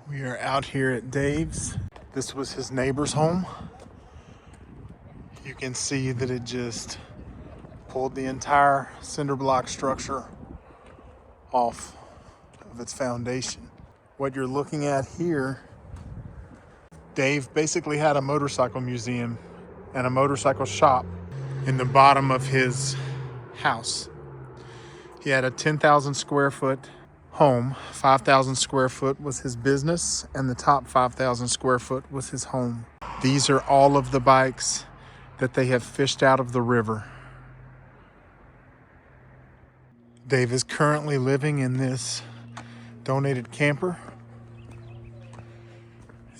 We are out here at Dave's. This was his neighbor's home. You can see that it just pulled the entire cinder block structure off of its foundation. What you're looking at here, Dave basically had a motorcycle museum and a motorcycle shop in the bottom of his house. He had a 10,000 square foot home. 5,000 square foot was his business, and the top 5,000 square foot was his home. These are all of the bikes that they have fished out of the river. Dave is currently living in this donated camper,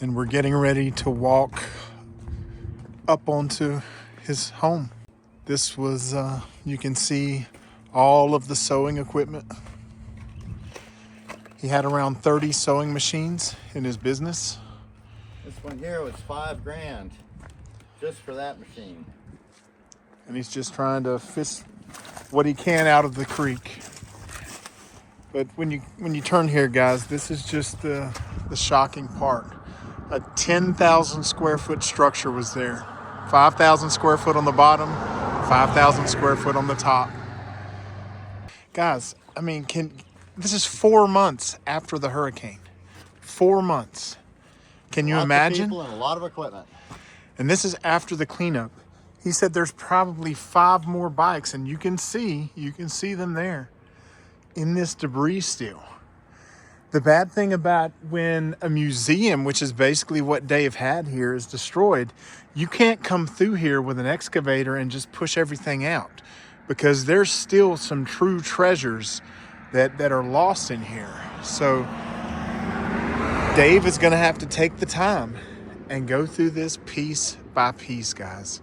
and we're getting ready to walk up onto his home. This was, you can see all of the sewing equipment. He had around 30 sewing machines in his business. This one here was $5,000 just for that machine. And he's just trying to fish what he can out of the creek. But when you turn here, guys, this is just the shocking part. A 10,000 square foot structure was there. 5,000 square foot on the bottom, 5,000 square foot on the top. Guys, I mean, this is 4 months after the hurricane. 4 months. Can you imagine? Lots of people and a lot of equipment. And this is after the cleanup. He said there's probably 5 more bikes, and you can see them there in this debris still. The bad thing about when a museum, which is basically what Dave had here, is destroyed, you can't come through here with an excavator and just push everything out, because there's still some true treasures that are lost in here. So Dave is going to have to take the time and go through this piece by piece, guys.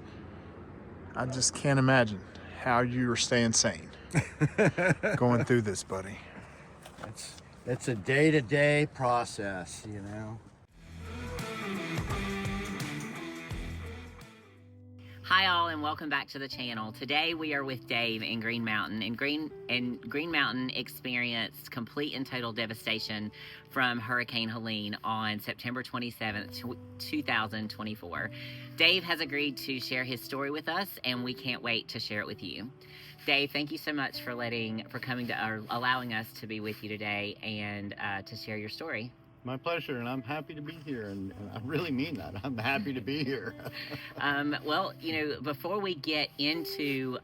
I just can't imagine how you are staying sane going through this, buddy. It's a day-to-day process, you know. Hi all, and welcome back to the channel. Today we are with Dave in Green Mountain, and Green Mountain experienced complete and total devastation from Hurricane Helene on September 27th, 2024. Dave has agreed to share his story with us, and we can't wait to share it with you. Dave, thank you so much for allowing us to be with you today and to share your story. My pleasure, and I'm happy to be here, and I really mean that. I'm happy to be here. Well, before we get into,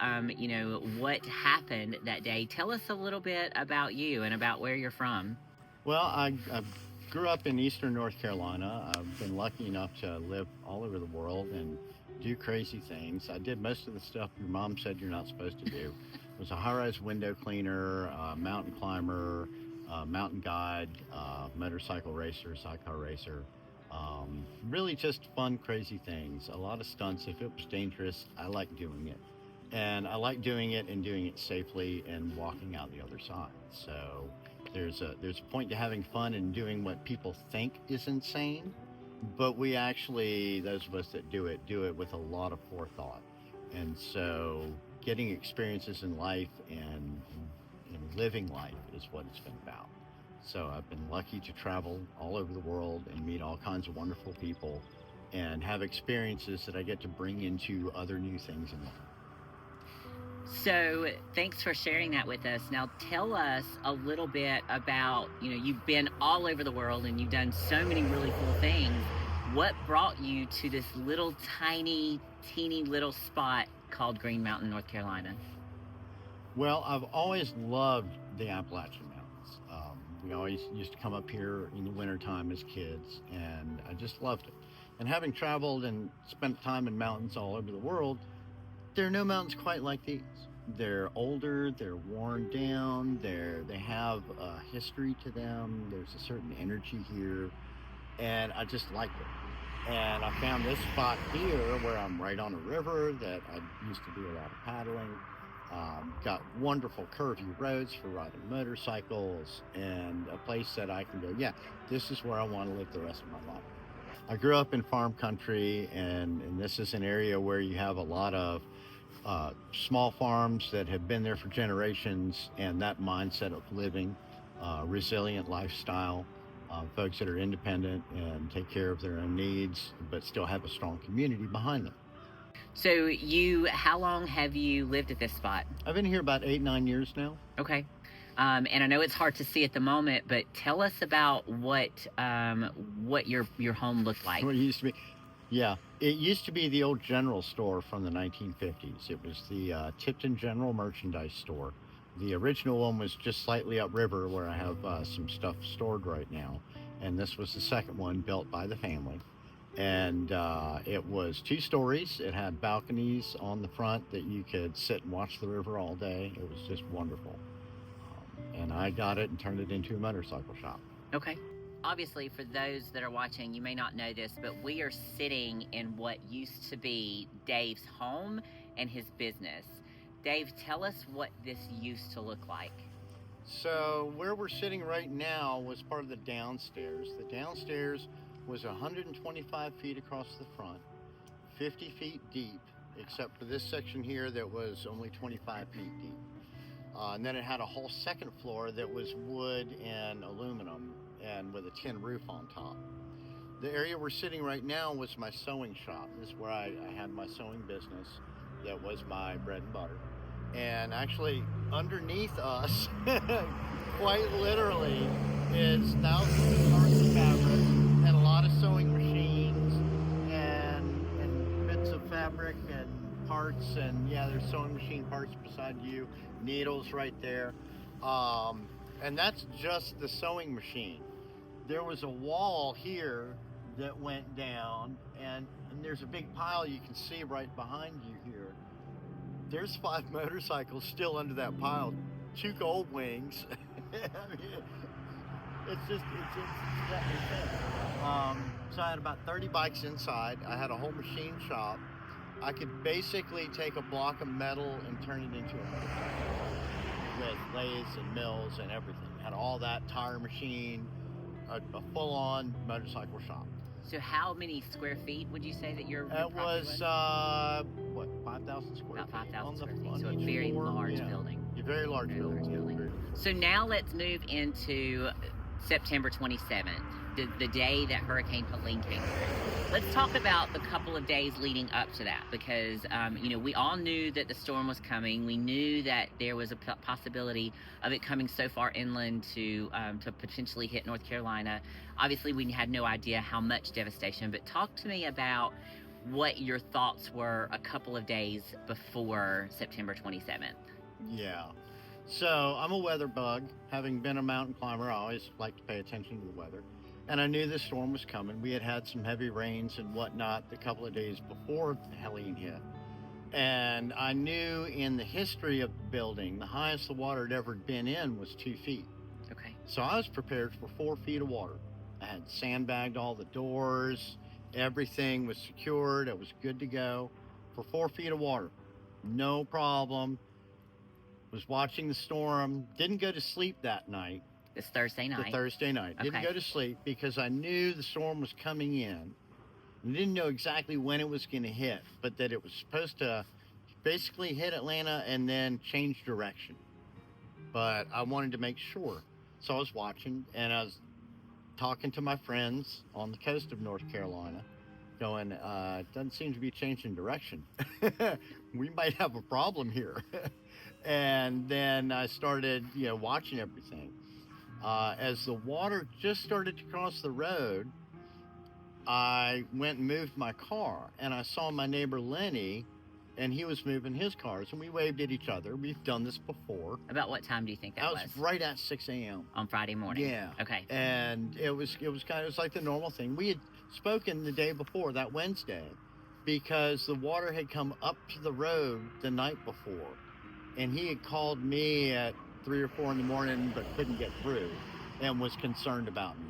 what happened that day, tell us a little bit about you and about where you're from. Well, I grew up in eastern North Carolina. I've been lucky enough to live all over the world and do crazy things. I did most of the stuff your mom said you're not supposed to do. I was a high-rise window cleaner, mountain climber, mountain guide, motorcycle racer, sidecar racer. Really just fun, crazy things. A lot of stunts. If it was dangerous, I like doing it. And I like doing it and doing it safely and walking out the other side. So there's a point to having fun and doing what people think is insane. But we actually, those of us that do it with a lot of forethought. And so getting experiences in life and living life is what it's been about. So I've been lucky to travel all over the world and meet all kinds of wonderful people and have experiences that I get to bring into other new things in life. So thanks for sharing that with us. Now tell us a little bit about, you've been all over the world and you've done so many really cool things. What brought you to this little teeny little spot called Green Mountain, North Carolina? Well, I've always loved the Appalachian Mountains. We always used to come up here in the wintertime as kids, and I just loved it. And having traveled and spent time in mountains all over the world, there are no mountains quite like these. They're older, they're worn down, they have a history to them, there's a certain energy here, and I just liked it. And I found this spot here where I'm right on a river that I used to do a lot of paddling. Got wonderful curvy roads for riding motorcycles, and a place that I can go, yeah, this is where I want to live the rest of my life. I grew up in farm country, and this is an area where you have a lot of small farms that have been there for generations, and that mindset of living, resilient lifestyle. folks that are independent and take care of their own needs, but still have a strong community behind them. So how long have you lived at this spot? I've been here about 8-9 years now. Okay. And I know it's hard to see at the moment, but tell us about what your home looked like. What it used to be. Yeah, it used to be the old general store from the 1950s. It was the Tipton General Merchandise Store. The original one was just slightly upriver where I have some stuff stored right now. And this was the second one built by the family. And it was 2 stories. It had balconies on the front that you could sit and watch the river all day. It was just wonderful. And I got it and turned it into a motorcycle shop. Okay. Obviously, for those that are watching, you may not know this, but we are sitting in what used to be Dave's home and his business. Dave, tell us what this used to look like. So where we're sitting right now was part of the downstairs. The downstairs was 125 feet across the front, 50 feet deep, except for this section here that was only 25 feet deep. And then it had a whole second floor that was wood and aluminum and with a tin roof on top. The area we're sitting right now was my sewing shop. This is where I had my sewing business. That was my bread and butter. And actually underneath us, quite literally, is thousands of yards of fabric and a lot of sewing machines and bits of fabric and parts. And yeah, there's sewing machine parts beside you, needles right there. And that's just the sewing machine. There was a wall here that went down, and there's a big pile you can see right behind you here. There's 5 motorcycles still under that pile, 2 gold wings. I mean, it's just that intense. So I had about 30 bikes inside. I had a whole machine shop. I could basically take a block of metal and turn it into a motorcycle with lathes and mills and everything. Had all that, tire machine, a full-on motorcycle shop. So how many square feet would you say that your It was, 5,000 square about feet. 5,000 square feet, so a very large building. A very large building. So now let's move into September 27th, the day that Hurricane Helene came through. Let's talk about the couple of days leading up to that, because we all knew that the storm was coming. We knew that there was a possibility of it coming so far inland to potentially hit North Carolina. Obviously, we had no idea how much devastation, but talk to me about what your thoughts were a couple of days before September 27th. Yeah. So I'm a weather bug. Having been a mountain climber, I always like to pay attention to the weather. And I knew this storm was coming. We had some heavy rains and whatnot a couple of days before Helene hit. And I knew in the history of the building, the highest the water had ever been in was 2 feet. Okay. So I was prepared for 4 feet of water. I had sandbagged all the doors. Everything was secured. I was good to go for 4 feet of water. No problem. Was watching the storm. Didn't go to sleep that night. This Thursday night. The Thursday night. Okay. Didn't go to sleep because I knew the storm was coming in. I didn't know exactly when it was going to hit, but that it was supposed to basically hit Atlanta and then change direction. But I wanted to make sure. So I was watching, and I was talking to my friends on the coast of North Carolina, going, it doesn't seem to be changing direction. We might have a problem here. And then I started, watching everything. As the water just started to cross the road, I went and moved my car, and I saw my neighbor Lenny, and he was moving his cars, and we waved at each other. We've done this before. About what time do you think that was? That was right at 6 a.m. On Friday morning? Yeah. Okay. And it was like the normal thing. We had spoken the day before, that Wednesday, because the water had come up to the road the night before, and he had called me at 3 or 4 in the morning but couldn't get through and was concerned about me.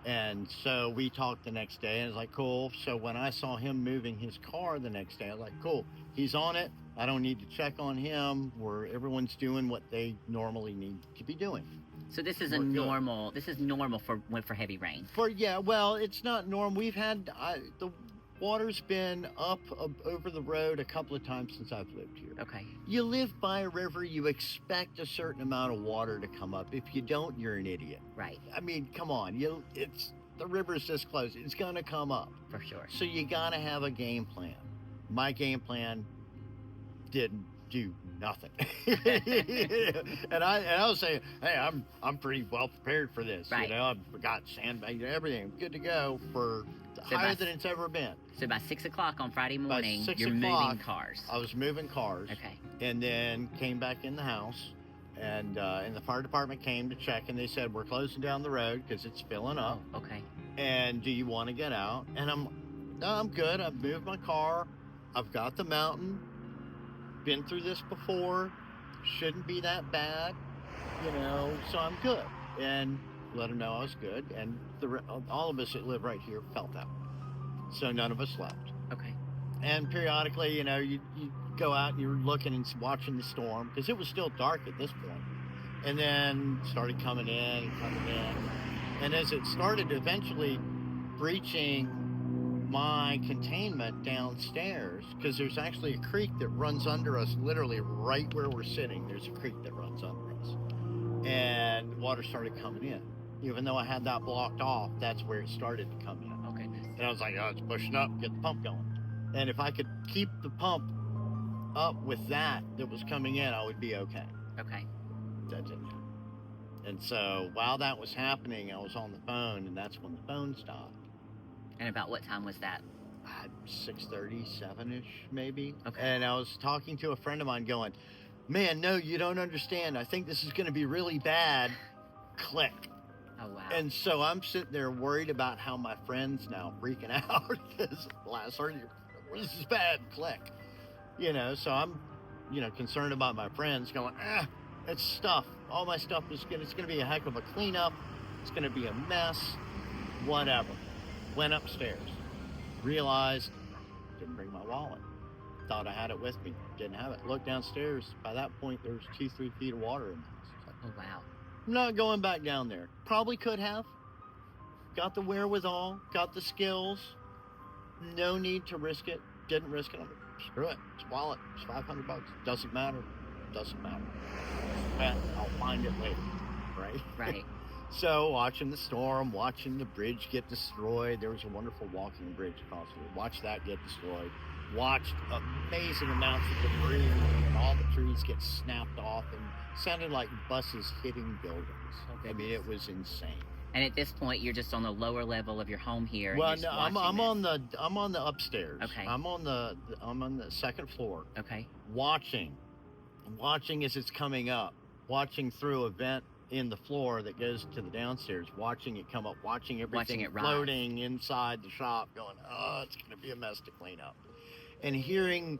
And so we talked the next day, and it was like, cool. So when I saw him moving his car the next day, I was like, cool, he's on it. I don't need to check on him, where everyone's doing what they normally need to be doing. So this is normal for heavy rain. Well, it's not normal. We've had Water's been up over the road a couple of times since I've lived here. Okay. You live by a river, you expect a certain amount of water to come up. If you don't, you're an idiot. Right. I mean, come on. The river's this close. It's gonna come up. For sure. So you gotta have a game plan. My game plan didn't do nothing. and I was saying, hey, I'm pretty well prepared for this. Right. You know, I've got sandbags, everything. I'm good to go for higher than it's ever been. So by 6 o'clock on Friday By morning, 6 you're o'clock, moving cars. I was moving cars. Okay. And then came back in the house, and the fire department came to check, and they said, we're closing down the road because it's filling up. Oh, okay. And do you want to get out? And no, I'm good. I've moved my car. I've got the mountain. Been through this before. Shouldn't be that bad, you know, so I'm good. And let them know I was good. And all of us that live right here felt that. So none of us left. Okay. And periodically, you know, you go out and you're looking and watching the storm, because it was still dark at this point. And then started coming in and coming in. And as it started eventually breaching my containment downstairs, because there's actually a creek that runs under us, literally right where we're sitting. There's a creek that runs under us. And water started coming in. Even though I had that blocked off, that's where it started to come in. Okay. And I was like, oh, it's pushing up, get the pump going. And if I could keep the pump up with that was coming in, I would be okay. Okay. That didn't happen. And so while that was happening, I was on the phone, and that's when the phone stopped. And about what time was that? 6:30, 7-ish, maybe. Okay. And I was talking to a friend of mine going, man, no, you don't understand. I think this is going to be really bad. Click. Oh, wow. And so I'm sitting there worried about how my friend's now freaking out because last heard this is bad. Click. You know, so I'm, you know, concerned about my friends going, it's stuff. All my stuff it's going to be a heck of a cleanup. It's going to be a mess. Whatever. Went upstairs. Realized didn't bring my wallet. Thought I had it with me. Didn't have it. Looked downstairs. By that point, there was 2-3 feet of water in the house. Oh, wow. I'm not going back down there. Probably could have. Got the wherewithal. Got the skills. No need to risk it. Didn't risk it. I'm like, screw it. It's a wallet. It's $500. Doesn't matter. Doesn't matter. Well, I'll find it later. Right? Right. So watching the storm, watching the bridge get destroyed. There was a wonderful walking bridge across the road. Watched that get destroyed. Watched amazing amounts of debris and all the trees get snapped off, and sounded like buses hitting buildings. Okay. I mean, it was insane. And at this point, you're just on the lower level of your home here. Well, and you're no, just I'm watching on the upstairs. Okay. I'm on the second floor. this. Okay. Watching as it's coming up, watching through a vent in the floor that goes to the downstairs, watching it come up, watching everything it rise. floating inside the shop, going, oh, it's going to be a mess to clean up. And hearing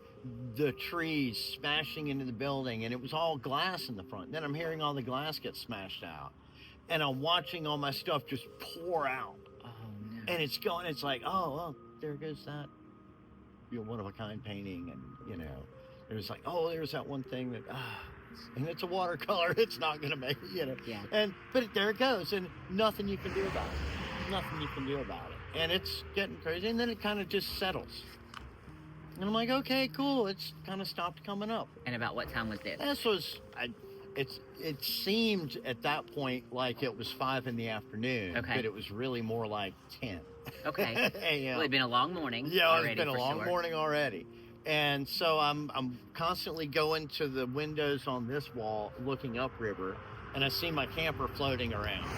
the trees smashing into the building, and it was all glass in the front. Then I'm hearing all the glass get smashed out. And I'm watching all my stuff just pour out. Oh, no. And it's going, it's like, oh, well, there goes that, you know, one-of-a-kind painting. And, you know, it was like, oh, there's that one thing that, and it's a watercolor. It's not going to make it, you know. Yeah. But there it goes, and nothing you can do about it. Nothing you can do about it. And it's getting crazy, and then it kind of just settles. And I'm like, okay, cool. It's kind of stopped coming up. And about what time was this? It seemed at that point like it was 5 in the afternoon, Okay. but it was really more like 10. Okay. Yeah. Well, it'd been a long morning. Yeah, already, it's been a for long sure. morning already. And so I'm constantly going to the windows on this wall looking upriver, and I see my camper floating around.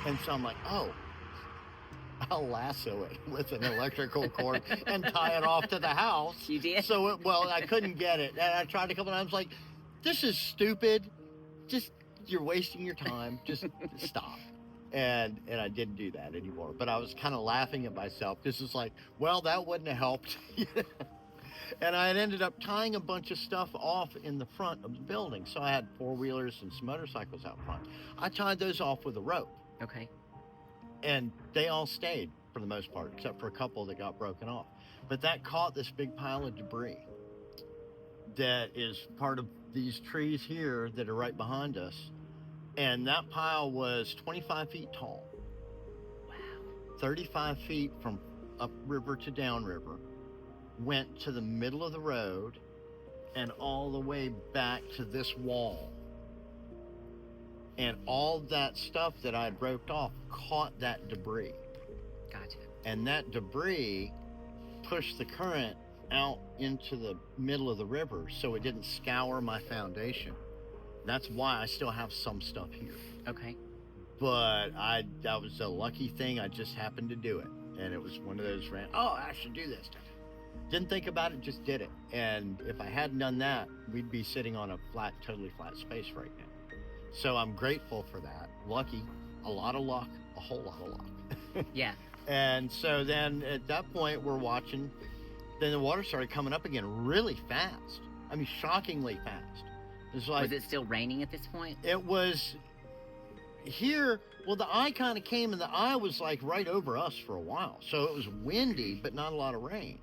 And so I'm like, oh, I'll lasso it with an electrical cord and tie it off to the house. You did? So, I couldn't get it. And I tried a couple times, like, this is stupid. Just, you're wasting your time. Just stop. And I didn't do that anymore. But I was kind of laughing at myself because it's like, well, that wouldn't have helped. And I had ended up tying a bunch of stuff off in the front of the building. So I had 4-wheelers and some motorcycles out front. I tied those off with a rope. Okay. And they all stayed for the most part, except for a couple that got broken off. But that caught this big pile of debris that is part of these trees here that are right behind us. And that pile was 25 feet tall. Wow. 35 feet from upriver to downriver, went to the middle of the road, and all the way back to this wall. And all that stuff that I had roped off caught that debris. Gotcha. And that debris pushed the current out into the middle of the river so it didn't scour my foundation. That's why I still have some stuff here. Okay. But that was a lucky thing. I just happened to do it. And it was one of those I should do this. Didn't think about it, just did it. And if I hadn't done that, we'd be sitting on a totally flat space right now. So I'm grateful for that. Lucky, a lot of luck, a whole lot of luck. Yeah. And so then at that point we're watching, then the water started coming up again really fast. I mean, shockingly fast. It's like, was it still raining at this point? it was here. Well, the eye kind of came, and the eye was like right over us for a while. So it was windy, but not a lot of rain.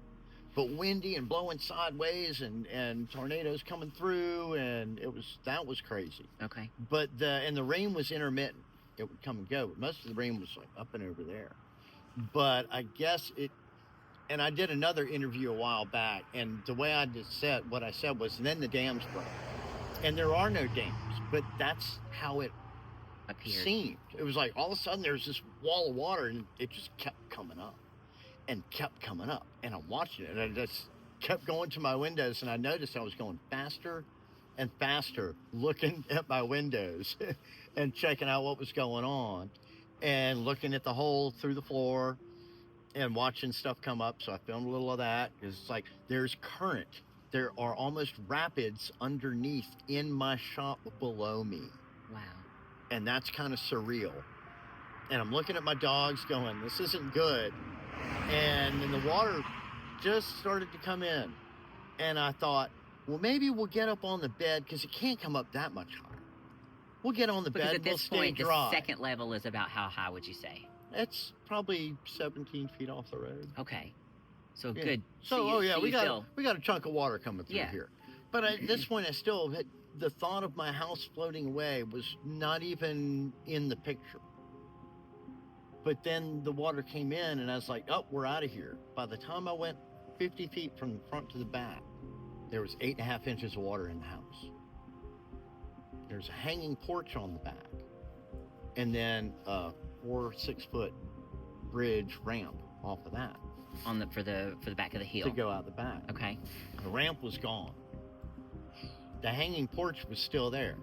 But windy and blowing sideways and tornadoes coming through, and that was crazy. Okay. But the rain was intermittent. It would come and go. But most of the rain was like up and over there. But I guess and I did another interview a while back, and the way what I said was, then the dams broke. And there are no dams, but that's how it Appeared. seemed. It was like all of a sudden there's this wall of water, and it just kept coming up. And kept coming up, and I'm watching it, and I just kept going to my windows, and I noticed I was going faster and faster, looking at my windows and checking out what was going on, and looking at the hole through the floor and watching stuff come up. So I filmed a little of that, because it's like there's current. There are almost rapids underneath in my shop below me. Wow. And that's kind of surreal. And I'm looking at my dogs going, this isn't good. And then the water just started to come in. And I thought, well, maybe we'll get up on the bed, because it can't come up that much higher. We'll get on the Because bed, at we'll this stay point, dry. the second level is about how high would you say? It's probably 17 feet off the road. Okay. So Yeah. good. So, you we feel- got a chunk of water coming through Yeah. here. But at this point, I still had the thought of my house floating away was not even in the picture. But then the water came in, and I was like, oh, we're out of here. By the time I went 50 feet from the front to the back, there was 8.5 inches of water in the house. There's a hanging porch on the back, and then a 4 or 6 foot bridge ramp off of that for the back of the hill. to go out the back. Okay. The ramp was gone. The hanging porch was still there.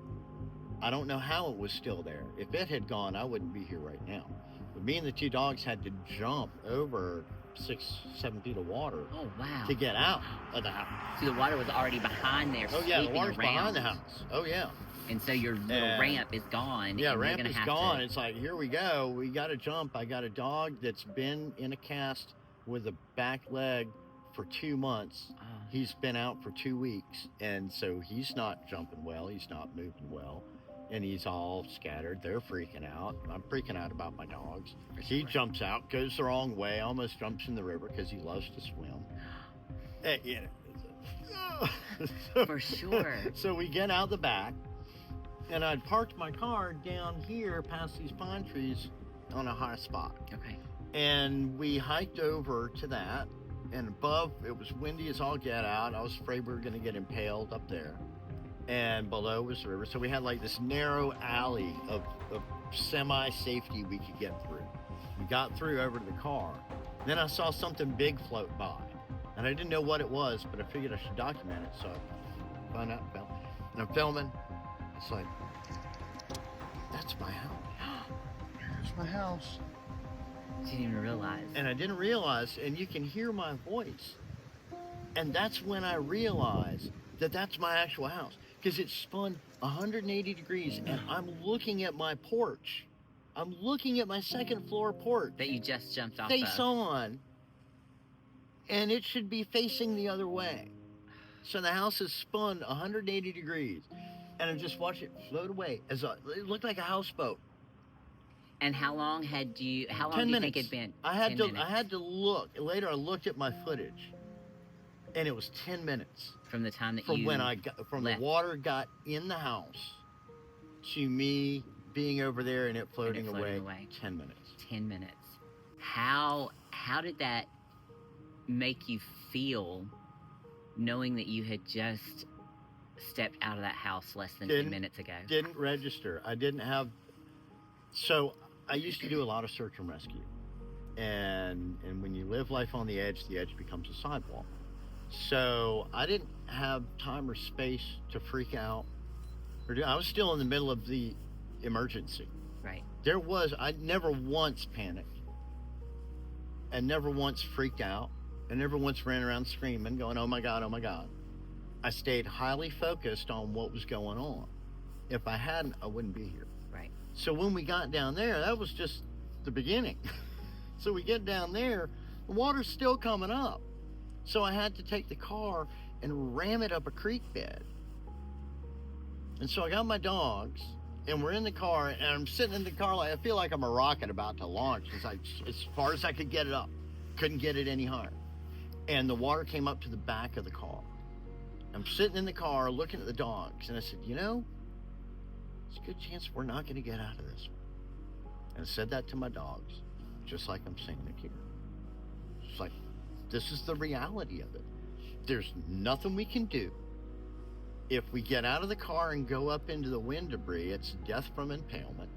I don't know how it was still there. If it had gone, I wouldn't be here right now. But me and the 2 dogs had to jump over 6-7 feet of water Oh wow. to get out of the house. So the water was already behind there. Oh yeah, the sweeping water's around. behind the house. Oh yeah. And so your little ramp is gone. Yeah, and ramp you're is gonna have gone. To, It's like, here we go. We got to jump. I got a dog that's been in a cast with a back leg for 2 months. He's been out for 2 weeks, and so he's not jumping well. He's not moving well, and he's all scattered. They're freaking out. I'm freaking out about my dogs. He jumps out, goes the wrong way, almost jumps in the river because he loves to swim. For sure. So we get out the back, and I'd parked my car down here past these pine trees on a high spot. Okay. And we hiked over to that, and above, it was windy as all get out. I was afraid we were going to get impaled up there. And below was the river. So we had like this narrow alley of semi-safety we could get through. We got through over to the car. Then I saw something big float by. And I didn't know what it was, but I figured I should document it. So I found out, and I'm filming. It's like, that's my house. Here's my house. Didn't even realize. And I didn't realize, and you can hear my voice. And that's when I realized that that's my actual house. Because it spun 180 degrees, and I'm looking at my porch. I'm looking at my second floor porch. That you just jumped off Face of. on. And it should be facing the other way. So the house is spun 180 degrees. And I just watched it float away. It looked like a houseboat. And how long do 10 you minutes. think it'd been? I had 10 to minutes look. Later I looked at my footage. And it was 10 minutes from the time that from you when left. the water got in the house to me being over there and it floating, floating away. away. 10 minutes. 10 minutes. How did that make you feel knowing that you had just stepped out of that house less than 10 minutes ago? Didn't register. I didn't have. So I used to do a lot of search and rescue, and when you live life on the edge becomes a sidewalk. So I didn't have time or space to freak out. I was still in the middle of the emergency. Right. I never once panicked, and never once freaked out, and never once ran around screaming, going, "Oh my God, oh my God." I stayed highly focused on what was going on. If I hadn't, I wouldn't be here. Right. So when we got down there, that was just the beginning. So we get down there, the water's still coming up. So I had to take the car and ram it up a creek bed. And so I got my dogs, and we're in the car, and I'm sitting in the car like I feel like I'm a rocket about to launch. It's like as far as I could get it up. Couldn't get it any higher. And the water came up to the back of the car. I'm sitting in the car looking at the dogs, and I said, you know, there's a good chance we're not going to get out of this one. And I said that to my dogs, just like I'm saying it here. It's like, this is the reality of it. There's nothing we can do. If we get out of the car and go up into the wind debris, it's death from impalement.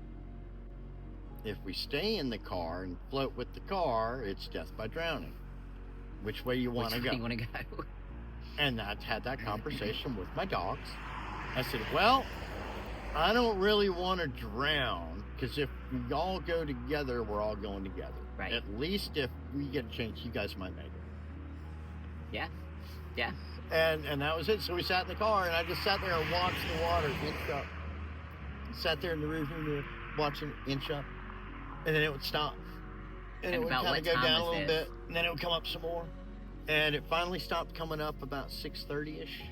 If we stay in the car and float with the car, it's death by drowning. Which way you want to go? Which way you want to go? And I had that conversation with my dogs. I said, well, I don't really want to drown, because if we all go together, we're all going together. Right. At least if we get a chance, you guys might make it. Yeah. Yeah. And that was it. So we sat in the car, and I just sat there and watched the water inch up. Sat there in the rearview mirror, watching it inch up. And then it would stop. And it would kind of go down a little bit, and then it would come up some more. And it finally stopped coming up about 6:30-ish.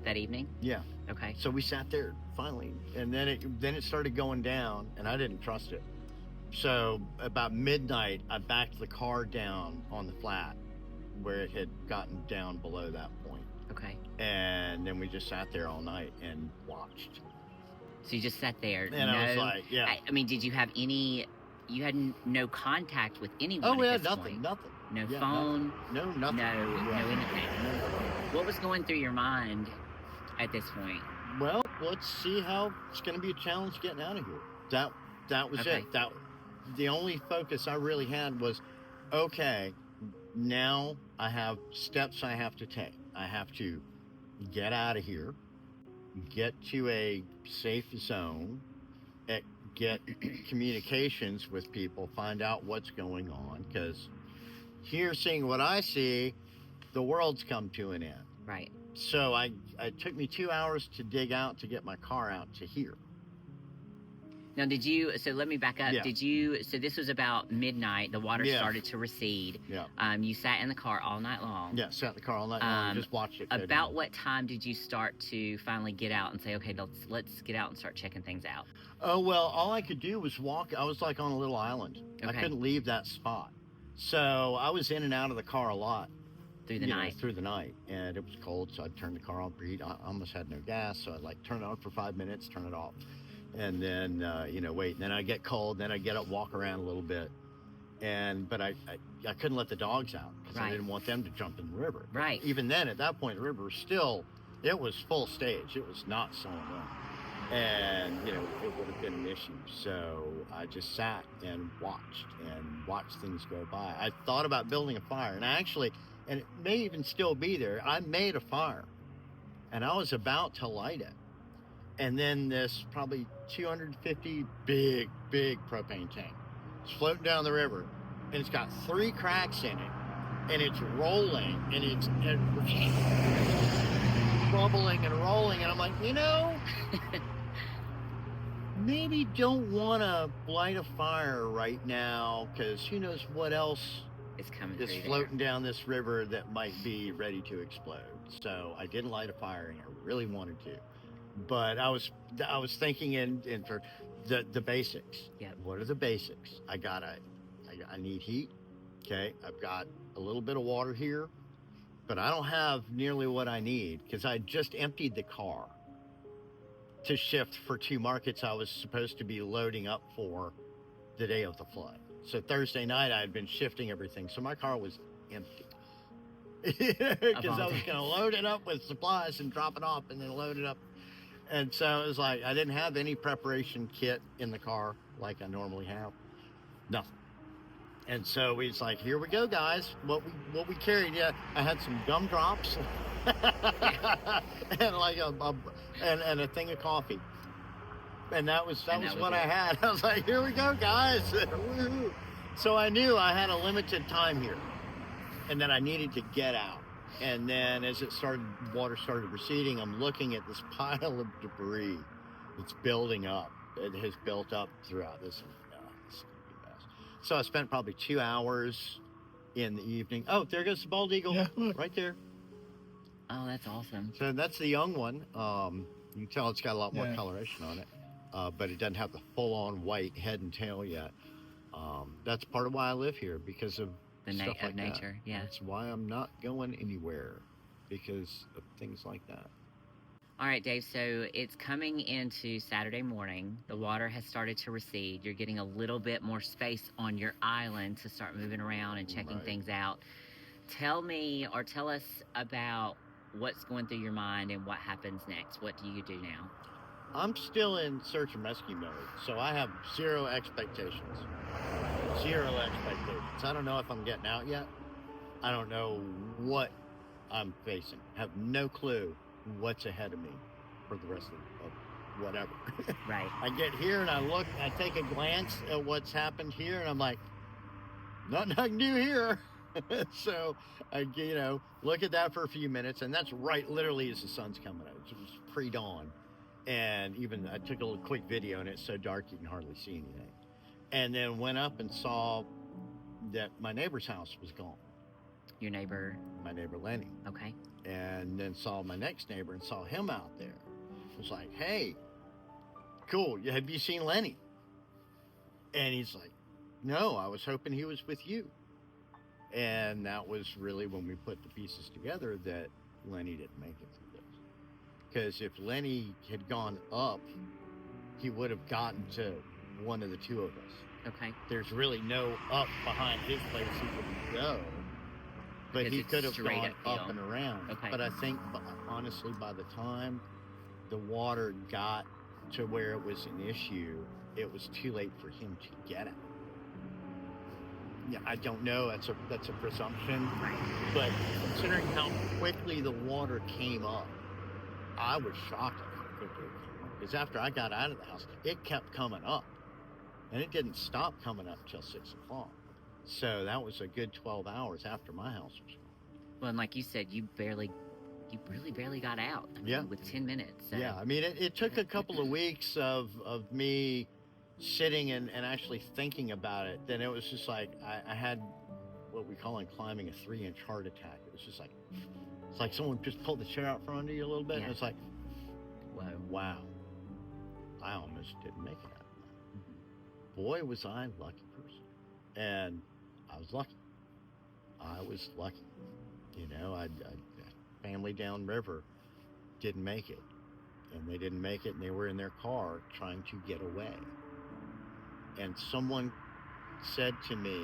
That evening? Yeah. Okay. So we sat there finally, and then it started going down, and I didn't trust it. So about midnight, I backed the car down on the flat where it had gotten down below that point. Okay. And then we just sat there all night and watched. So you just sat there. And I was like, yeah. I mean, did you have any? You had no contact with anyone. Oh, we at had this nothing, point? nothing. No Yeah, phone. Nothing. No, nothing. No anything. What was going through your mind at this point? Well, let's see how it's going to be a challenge getting out of here. That was Okay. it. The only focus I really had was, okay, now I have steps I have to take. I have to get out of here, get to a safe zone, get communications with people, find out what's going on, because here, seeing what I see, the world's come to an end. Right. So it took me 2 hours to dig out to get my car out to here. Now, so let me back up. Yeah. So this was about midnight. The water started to recede. Yeah. You sat in the car all night long. Yeah, sat in the car all night long and just watched it go About down. what time did you start to finally get out and say, okay, let's get out and start checking things out? Oh, well, all I could do was walk. I was like on a little island. I Okay. couldn't leave that spot. So I was in and out of the car a lot. Through the night. Through the night. And it was cold, so I'd turn the car on, preheat. I almost had no gas, so I'd like turn it on for 5 minutes, turn it off. And then, wait. And then I'd get cold, then I'd get up, walk around a little bit. But I couldn't let the dogs out because Right. I didn't want them to jump in the river. Right. Even then, at that point, the river was still, it was full stage. It was not slowing down. And, it would have been an issue. So I just sat and watched things go by. I thought about building a fire. And it may even still be there, I made a fire. And I was about to light it. And then this probably 250 big propane tank. It's floating down the river. And it's got 3 cracks in it. And it's rolling. And it's bubbling and rolling. And I'm like, maybe don't want to light a fire right now, because who knows what else It's coming is through floating down this river that might be ready to explode. So I didn't light a fire, and I really wanted to. But I was thinking in for the basics. Yep. What are the basics? I need heat. Okay. I've got a little bit of water here, but I don't have nearly what I need, because I just emptied the car to shift for 2 markets I was supposed to be loading up for the day of the flood. So Thursday night I had been shifting everything, so my car was empty. because I was going to load it up with supplies and drop it off and then load it up. And so it was like, I didn't have any preparation kit in the car like I normally have. Nothing. And so it's like, here we go, guys. What we carried, yeah, I had some gumdrops and like and a thing of coffee. And that was what I had. I was like, here we go, guys. Woo-hoo. So I knew I had a limited time here and that I needed to get out. And then as water started receding, I'm looking at this pile of debris that's building up. It has built up throughout this. This is gonna be a mess. So I spent probably 2 hours in the evening. Oh, there goes the bald eagle, Yeah, look. right there. Oh, that's awesome. So that's the young one. You can tell it's got a lot more Yeah. coloration on it, but it doesn't have the full-on white head and tail yet. That's part of why I live here, because of The stuff like nature, that. yeah. That's why I'm not going anywhere, because of things like that. All right, Dave, so it's coming into Saturday morning. The water has started to recede. You're getting a little bit more space on your island to start moving around and checking Right. things out. Tell me or tell us about what's going through your mind and what happens next. What do you do now? I'm still in search and rescue mode, so I have zero expectations. Zero expectations. I don't know if I'm getting out yet. I don't know what I'm facing. Have no clue what's ahead of me for the rest of whatever. Right. I get here and I take a glance at what's happened here, and I'm like, nothing I can do here. So I, look at that for a few minutes, and that's right literally as the sun's coming out. It was pre-dawn. And even I took a little quick video, and it's so dark you can hardly see anything. And then went up and saw that my neighbor's house was gone. Your neighbor. My neighbor Lenny. Okay. And then saw my next neighbor and saw him out there. I was like, hey, cool, have you seen Lenny? And he's like, no, I was hoping he was with you. And that was really when we put the pieces together that Lenny didn't make it through this. Because if Lenny had gone up, he would have gotten to one of the two of us. Okay. There's really no up behind his place he could go. But Because he it's could have straight gone uphill. up and around. Okay. But I think, honestly, by the time the water got to where it was an issue, it was too late for him to get out. Yeah, I don't know. That's a presumption. Right. But considering how quickly the water came up, I was shocked at how quickly it came up. Because after I got out of the house, it kept coming up. And it didn't stop coming up till 6 o'clock. So that was a good 12 hours after my house was gone. Well, and like you said, you really barely got out. I mean, Yeah. with 10 minutes. So. Yeah, I mean, it took a couple of weeks of me sitting and actually thinking about it. Then it was just like I had what we call in climbing a 3-inch heart attack. It was just like, it's like someone just pulled the chair out from under you a little bit. Yeah. And it's like, Whoa. wow, I almost didn't make it out. Boy, was I a lucky person. And I was lucky. I was lucky. I family downriver didn't make it. And they didn't make it, and they were in their car trying to get away. And someone said to me,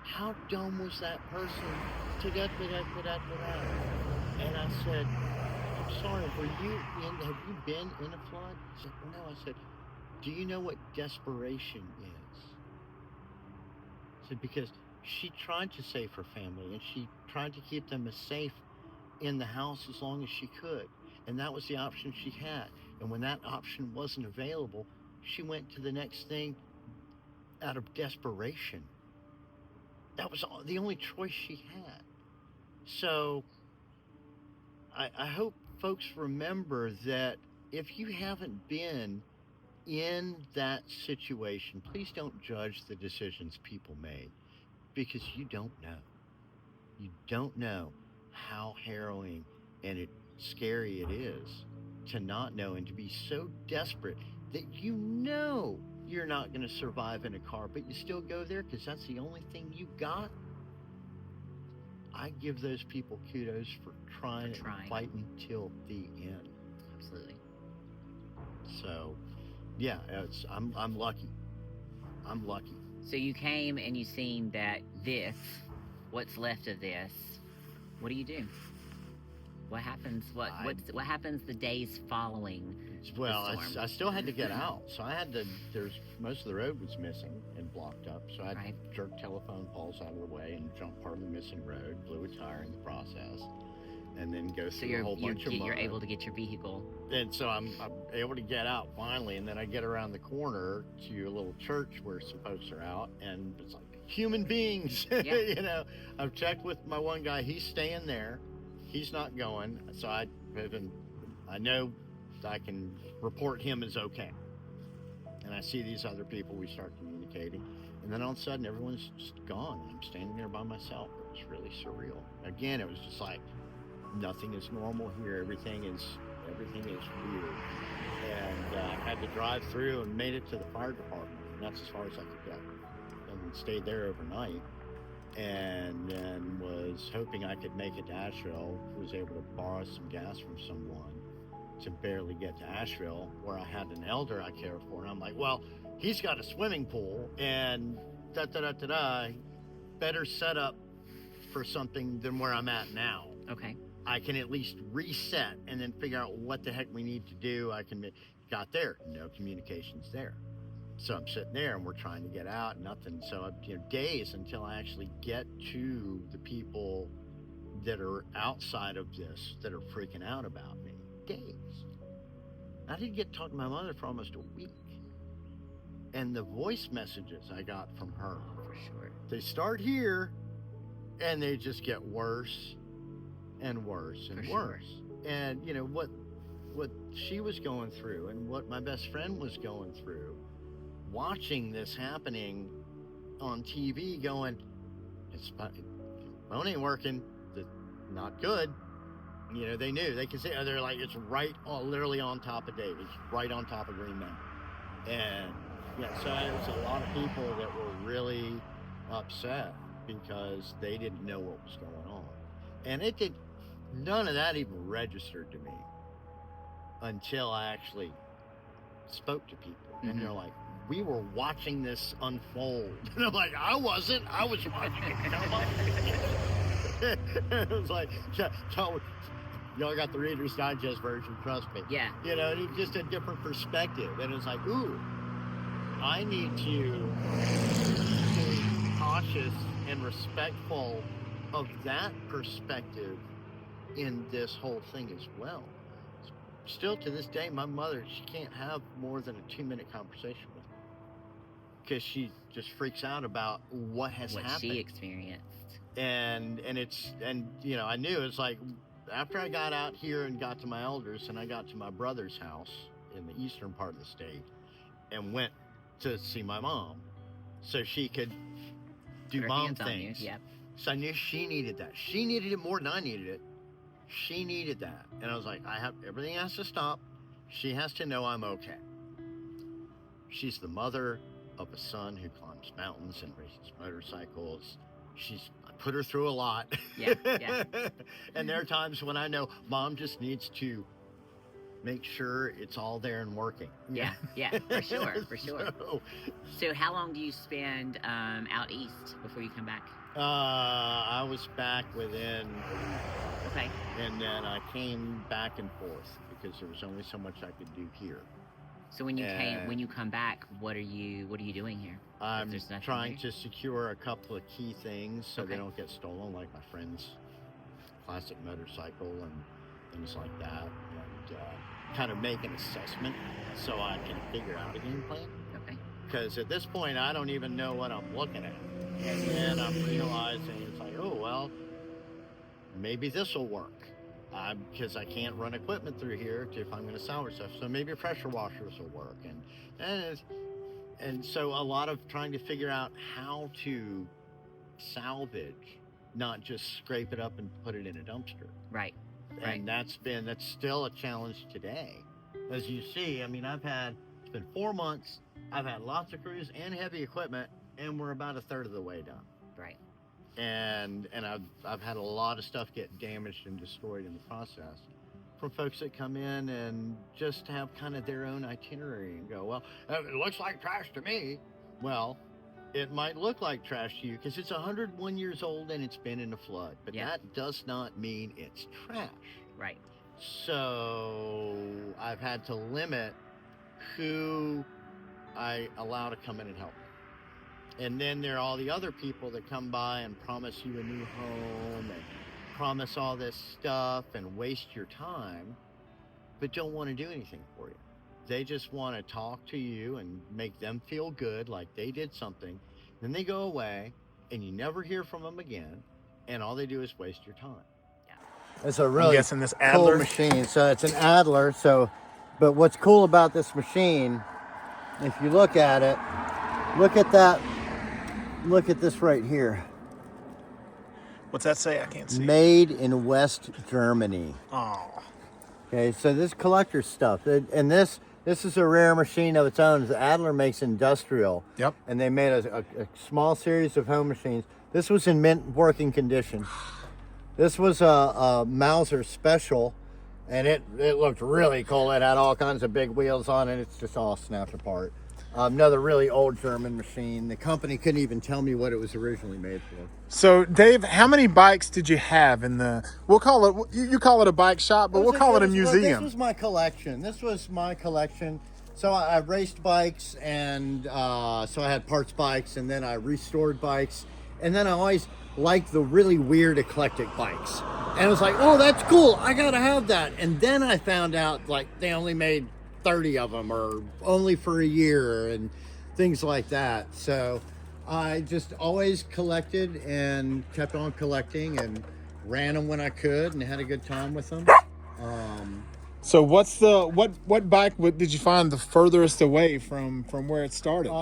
how dumb was that person to get that? And I said, I'm sorry, have you been in a flood? He said, no. I said, do you know what desperation is? I said, because she tried to save her family, and she tried to keep them as safe in the house as long as she could. And that was the option she had. And when that option wasn't available, she went to the next thing out of desperation. That was the only choice she had. So I hope folks remember that if you haven't been in that situation, please don't judge the decisions people made, because you don't know. You don't know how harrowing and scary it is to not know and to be so desperate that you're not going to survive in a car, but you still go there because that's the only thing you got. I give those people kudos for trying and fighting till the end. Absolutely. So, yeah, I'm lucky. I'm lucky. So you came and you seen that what's left of this, What do you do? What happens? What happens the days following? Well, the storm? I still had to get out, so I had to. Most of the road was missing and blocked up, so I had to jerk telephone poles out of the way and jump part of the missing road, blew a tire in the process, and then go through a whole bunch of mud. You're able to get your vehicle. And so I'm able to get out finally, and then I get around the corner to a little church where some folks are out, and it's like human beings. Yeah. You know, I've checked with my one guy; he's staying there. He's not going, so I know I can report him as okay. And I see these other people, we start communicating, and then all of a sudden everyone's just gone. I'm standing there by myself. It was really surreal. Again, it was just like nothing is normal here. Everything is weird. And I had to drive through and made it to the fire department. And that's as far as I could go. And stayed there overnight. And then was hoping I could make it to Asheville. Was able to borrow some gas from someone to barely get to Asheville, where I had an elder I care for. And I'm like, well, he's got a swimming pool and better set up for something than where I'm at now. Okay. I can at least reset and then figure out what the heck we need to do. Got there, no communications there. So I'm sitting there and we're trying to get out, nothing. So days until I actually get to the people that are outside of this, that are freaking out about me. Days. I didn't get to talk to my mother for almost a week. And the voice messages I got from her, For sure. they start here and they just get worse and worse and For worse. sure. And what she was going through and what my best friend was going through, watching this happening on TV, going, phone ain't working, not good. They knew, they could see, they're like, it's right on, literally on top of Dave, it's right on top of Green Mountain. And so it was a lot of people that were really upset because they didn't know what was going on. And none of that even registered to me until I actually spoke to people. Mm-hmm. And they're like, we were watching this unfold. And I'm like, I wasn't. I was watching it. It was like, y'all got the Reader's Digest version, trust me. Yeah. It's just a different perspective. And it's like, ooh, I need to be cautious and respectful of that perspective in this whole thing as well. Still to this day, my mother, she can't have more than a 2-minute conversation with me because she just freaks out about what happened. She experienced. And I knew it's like after I got out here and got to my elders and I got to my brother's house in the eastern part of the state and went to see my mom so she could do mom things. Yep. So I knew she needed that. She needed it more than I needed it. She needed that. And I was like, everything has to stop. She has to know I'm okay. She's the mother of a son who climbs mountains and races motorcycles. I put her through a lot. Yeah. And there are times when I know mom just needs to make sure it's all there and working. Yeah, for sure. So how long do you spend out east before you come back? I was back within a week. Okay. And then I came back and forth because there was only so much I could do here. So when you come back, what are you doing here? I'm trying to secure a couple of key things so they don't get stolen, like my friend's classic motorcycle and things like that, and kind of make an assessment so I can figure out a game plan. Okay. Because at this point, I don't even know what I'm looking at. And then I'm realizing it's like, oh, well, maybe this will work. Because I can't run equipment through here if I'm going to salvage stuff. So maybe pressure washers will work. And so a lot of trying to figure out how to salvage, not just scrape it up and put it in a dumpster. Right. And that's still a challenge today. As you see, I mean, it's been 4 months. I've had lots of crews and heavy equipment, and we're about a third of the way done. Right. And I've had a lot of stuff get damaged and destroyed in the process from folks that come in and just have kind of their own itinerary and go, well, it looks like trash to me. Well, it might look like trash to you because it's 101 years old and it's been in a flood, but Yeah. that does not mean it's trash. Right. So I've had to limit who I allow to come in and help. And then there are all the other people that come by and promise you a new home and promise all this stuff and waste your time, but don't want to do anything for you. They just want to talk to you and make them feel good like they did something. Then they go away and you never hear from them again. And all they do is waste your time. It's a I'm really guessing this cool Adler. machine. So it's an Adler. But what's cool about this machine, if you look at it, look at that. Look at this right here. What's that say? I can't see. Made in West Germany. Oh. Okay, so this collector stuff, and this is a rare machine of its own. The Adler makes industrial. Yep. And they made a small series of home machines. This was in mint working condition. This was a Mauser special, and it looked really cool. It had all kinds of big wheels on it. It's just all snapped apart. Another really old German machine. The company couldn't even tell me what it was originally made for. So, Dave, how many bikes did you have in the? We'll call it. You call it a bike shop, but we'll call it a museum. This was my collection. So I raced bikes, and so I had parts bikes, and then I restored bikes, and then I always liked the really weird eclectic bikes. And I was like, oh, that's cool. I gotta have that. And then I found out like they only made 30 of them or only for a year and things like that. So I just always collected and kept on collecting and ran them when I could and had a good time with them. So what's the what bike did you find the furthest away from where it started?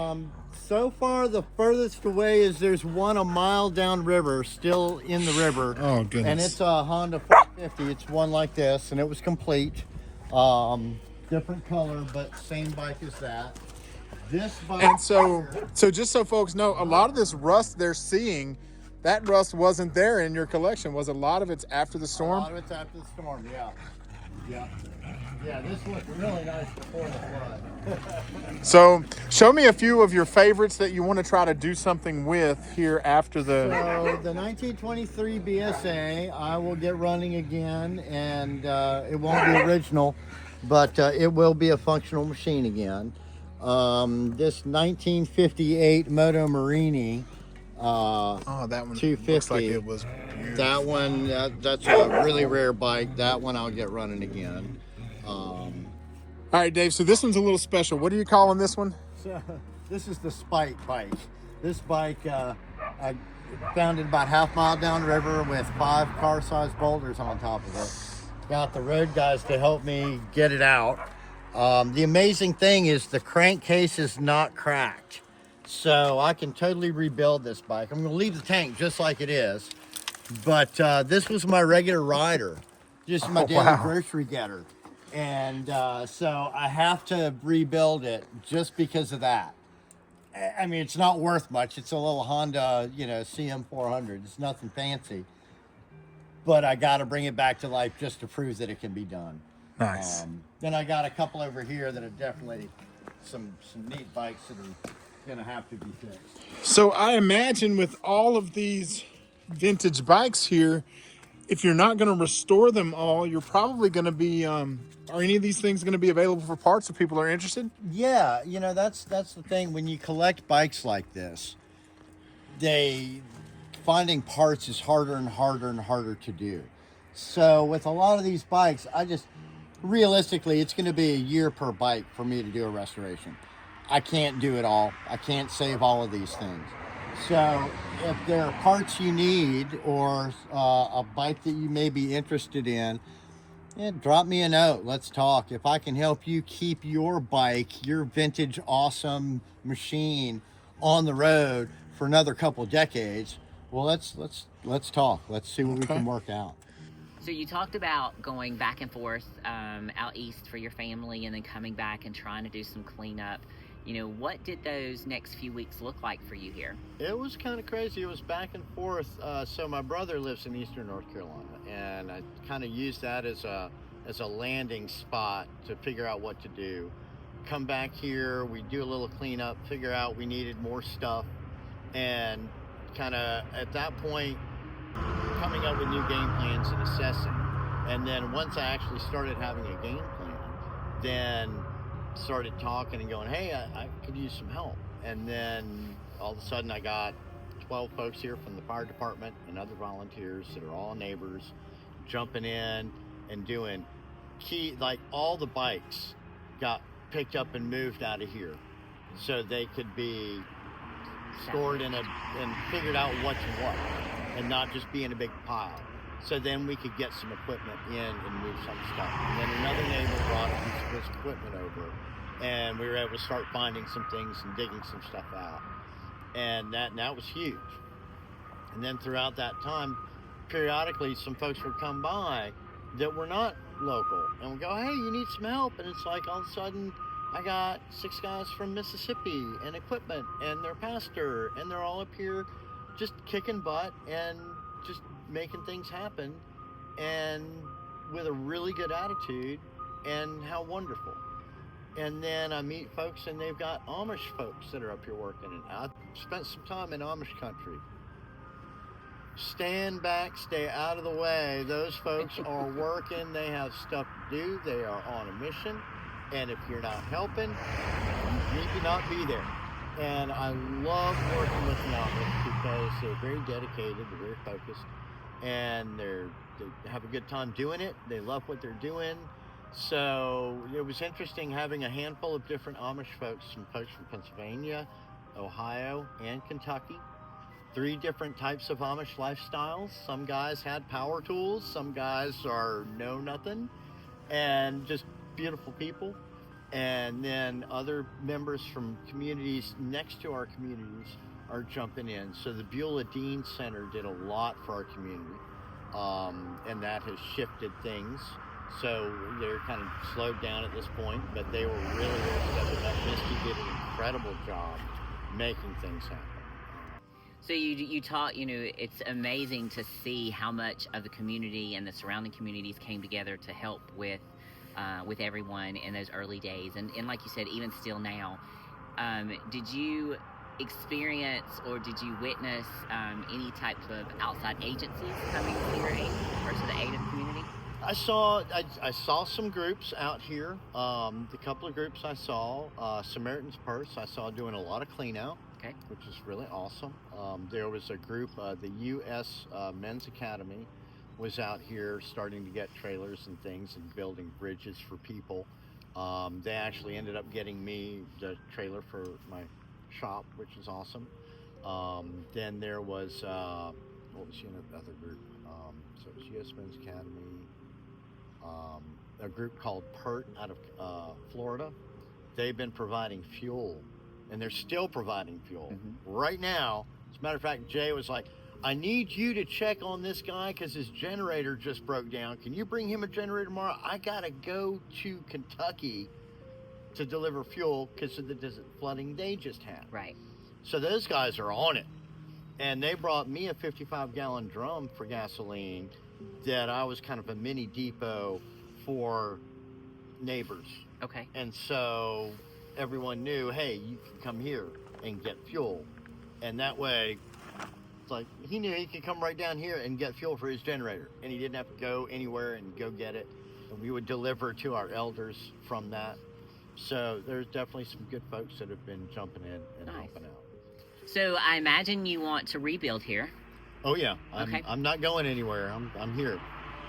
So far the furthest away is there's one a mile downriver, still in the river. Oh, goodness. And it's a Honda 450. It's one like this, and it was complete. Different color, but same bike as that. This bike. And so just so folks know, a lot of this rust they're seeing, that rust wasn't there in your collection. Was a lot of it's after the A storm? lot of it's after the storm, yeah. Yeah, this looked really nice before the flood. So show me a few of your favorites that you want to try to do something with here after the. So the 1923 BSA, I will get running again, and it won't be original, but it will be a functional machine again. This 1958 Moto Marini. Oh, that one 250. looks like it was. That one, that's a really rare bike. That one I'll get running again. All right, Dave. So this one's a little special. What are you calling this one? So this is the Spike bike. This bike I found it about half mile downriver with 5 car-sized boulders on top of it. Got the road guys to help me get it out. The amazing thing is the crankcase is not cracked. So I can totally rebuild this bike. I'm gonna leave the tank just like it is. But this was my regular rider. Just my daily grocery getter. And so I have to rebuild it just because of that. I mean, it's not worth much. It's a little Honda, CM400. It's nothing fancy. But I got to bring it back to life just to prove that it can be done. Nice. Then I got a couple over here that are definitely some neat bikes that are going to have to be fixed. So I imagine with all of these vintage bikes here, if you're not going to restore them all, you're probably going to be. Are any of these things going to be available for parts if people are interested? Yeah, that's the thing. When you collect bikes like this, finding parts is harder and harder and harder to do. So with a lot of these bikes, realistically, it's going to be a year per bike for me to do a restoration. I can't do it all. I can't save all of these things. So if there are parts you need or a bike that you may be interested in, drop me a note. Let's talk. If I can help you keep your bike, your vintage awesome machine on the road for another couple decades, well, let's talk. Let's see what we can work out. So you talked about going back and forth out east for your family and then coming back and trying to do some cleanup. What did those next few weeks look like for you here? It was kind of crazy. It was back and forth. So my brother lives in eastern North Carolina, and I kind of used that as a landing spot to figure out what to do. Come back here, we do a little cleanup, figure out we needed more stuff, and kind of at that point coming up with new game plans and assessing. And then once I actually started having a game plan, then started talking and going, hey, I could use some help. And then all of a sudden I got 12 folks here from the fire department and other volunteers that are all neighbors jumping in and doing like all the bikes got picked up and moved out of here so they could be stored and figured out what's what and not just be in a big pile. So then we could get some equipment in and move some stuff. And then another neighbor brought a piece of his equipment over, and we were able to start finding some things and digging some stuff out. And that was huge. And then throughout that time, periodically some folks would come by that were not local and would go, hey, you need some help? And it's like all of a sudden I got 6 guys from Mississippi and equipment and their pastor, and they're all up here just kicking butt and just making things happen, and with a really good attitude, and how wonderful. And then I meet folks and they've got Amish folks that are up here working, and I spent some time in Amish country. Stand back, stay out of the way. Those folks are working, they have stuff to do, they are on a mission, and if you're not helping, you need to not be there. And I love working with the Amish because they're very dedicated, they're very focused, and they have a good time doing it. They love what they're doing. So it was interesting having a handful of different Amish folks, some folks from Pennsylvania, Ohio, and Kentucky. 3 different types of Amish lifestyles. Some guys had power tools, some guys are know nothing, and just beautiful people. And then other members from communities next to our communities are jumping in. So the Beulah Dean Center did a lot for our community, and that has shifted things. So they're kind of slowed down at this point, but they were really stepping up. Misty did an incredible job making things happen. So you taught, it's amazing to see how much of the community and the surrounding communities came together to help with everyone in those early days. And like you said, even still now, did you experience or did you witness any types of outside agencies coming here or to the aid of the community? I saw some groups out here. The couple of groups I saw, Samaritan's Purse, I saw doing a lot of clean out, okay, which is really awesome. There was a group, the U.S. Men's Academy was out here starting to get trailers and things and building bridges for people. They actually ended up getting me the trailer for my shop, which is awesome. Then there was, what was the other group? So it was U.S. Men's Academy. A group called PERT out of Florida. They've been providing fuel, and they're still providing fuel. Right now. As a matter of fact, Jay was like, I need you to check on this guy because his generator just broke down. Can you bring him a generator tomorrow? I gotta go to Kentucky to deliver fuel because of the flooding they just had. Right. So those guys are on it. And they brought me a 55-gallon drum for gasoline that I was kind of a mini depot for neighbors. Okay. And so everyone knew, hey, you can come here and get fuel. And that way, it's like he knew he could come right down here and get fuel for his generator. And he didn't have to go anywhere and go get it. And we would deliver to our elders from that. So there's definitely some good folks that have been jumping in and helping out. So I imagine you want to rebuild here. Oh yeah, I'm not going anywhere. I'm here.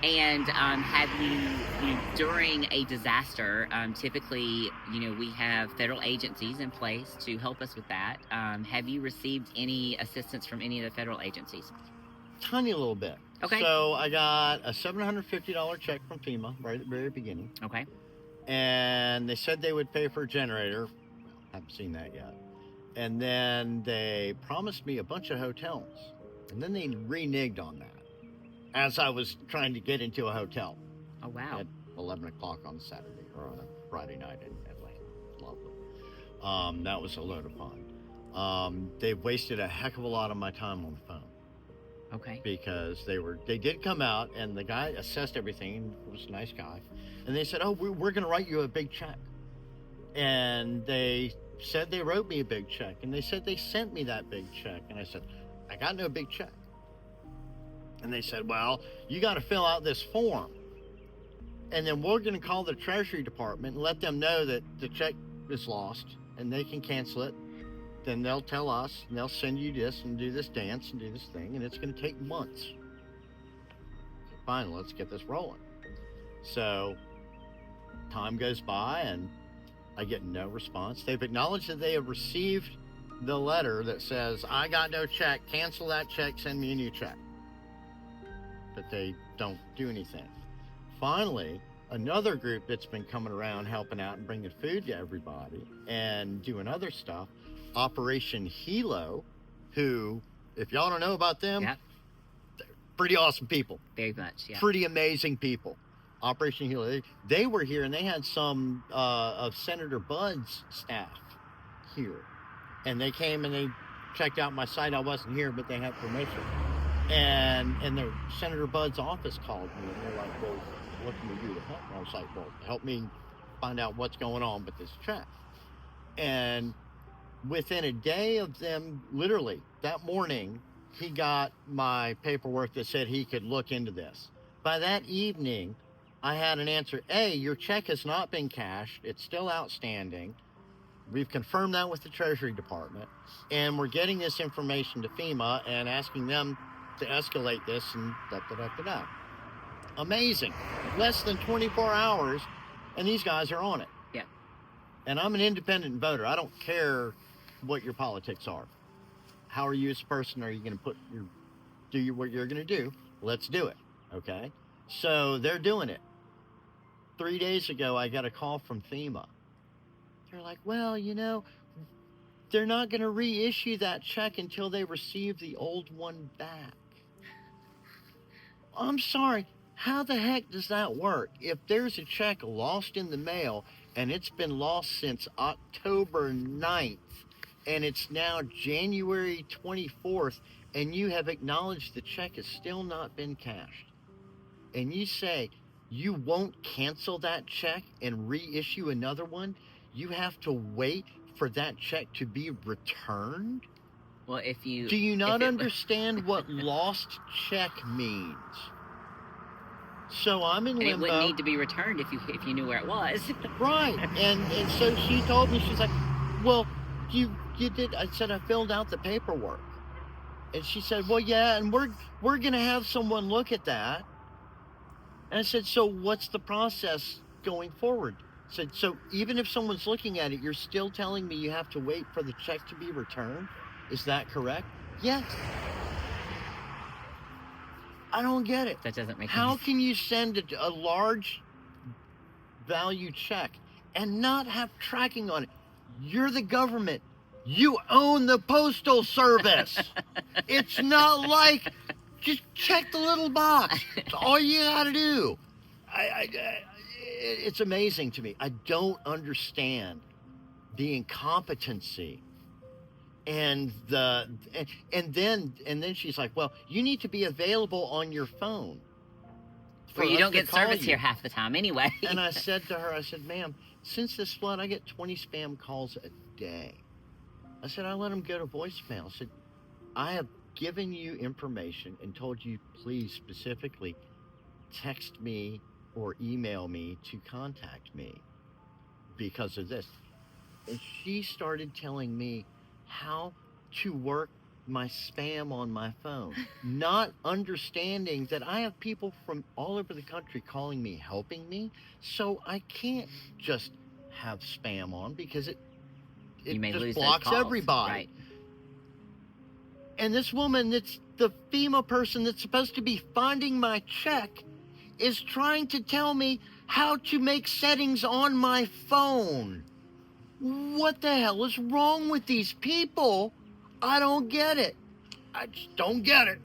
And have you during a disaster, typically, we have federal agencies in place to help us with that. Have you received any assistance from any of the federal agencies? Tiny little bit. Okay. So I got a $750 check from FEMA right at the very beginning. Okay. And they said they would pay for a generator. Haven't seen that yet. And then they promised me a bunch of hotels. And then they reneged on that as I was trying to get into a hotel. Oh, wow. At 11 o'clock on Saturday or on a Friday night in Atlanta. Lovely. That was a load of fun. They've wasted a heck of a lot of my time on the phone. Okay. Because they did come out and the guy assessed everything, was a nice guy. And they said, oh, we're going to write you a big check. And they said they wrote me a big check, and they said they sent me that big check. And I said, I got no big check. And they said, well, you got to fill out this form. And then we're going to call the Treasury Department and let them know that the check is lost and they can cancel it. Then they'll tell us and they'll send you this and do this dance and do this thing. And it's going to take months. Fine, let's get this rolling. So time goes by and I get no response. They've acknowledged that they have received the letter that says, I got no check, cancel that check, send me a new check. But they don't do anything. Finally, another group that's been coming around helping out and bringing food to everybody and doing other stuff, Operation Hilo, who, if y'all don't know about them, Yep. they're pretty awesome people. Very much, yeah. Pretty amazing people. Operation Hilo, they were here and they had some of Senator Budd's staff here. And they came and they checked out my site. I wasn't here, but they had permission. And Senator Budd's office called me and they're like, well, what can we do to help? And I was like, well, help me find out what's going on with this check. And within a day of them, literally that morning, he got my paperwork that said he could look into this. By that evening, I had an answer. A, your check has not been cashed. It's still outstanding. We've confirmed that with the Treasury Department. And we're getting this information to FEMA and asking them to escalate this and da-da-da-da-da. Amazing. Less than 24 hours, and these guys are on it. Yeah. And I'm an independent voter. I don't care what your politics are. How are you as a person? Are you going to what you're going to do? Let's do it. Okay? So they're doing it. 3 days ago, I got a call from FEMA. They're like, well, they're not going to reissue that check until they receive the old one back. I'm sorry. How the heck does that work? If there's a check lost in the mail and it's been lost since October 9th and it's now January 24th and you have acknowledged the check has still not been cashed, and you say you won't cancel that check and reissue another one, you have to wait for that check to be returned? Well, do you not understand what lost check means? So I'm in limbo. And it wouldn't need to be returned if you knew where it was. Right. And so she told me, she's like, well, you did. I said, I filled out the paperwork. And she said, well, yeah, and we're going to have someone look at that. And I said, so what's the process going forward? I said, so even if someone's looking at it, you're still telling me you have to wait for the check to be returned? Is that correct? Yes. I don't get it. That doesn't make How sense. can you send a large value check and not have tracking on it? You're the government. You own the Postal Service. It's not like, just check the little box. It's all you got to do. It's amazing to me. I don't understand the incompetency. And then she's like, well, you need to be available on your phone. Well, you don't get service here half the time anyway. And I said to her, ma'am, since this flood, I get 20 spam calls a day. I said, I let them go to voicemail. I said, I have given you information and told you, please specifically text me or email me to contact me because of this. And she started telling me how to work my spam on my phone, not understanding that I have people from all over the country calling me, helping me, so I can't just have spam on because it just blocks everybody. Right. And this woman that's the FEMA person that's supposed to be finding my check is trying to tell me how to make settings on my phone. What the hell is wrong with these people? I don't get it. I just don't get it.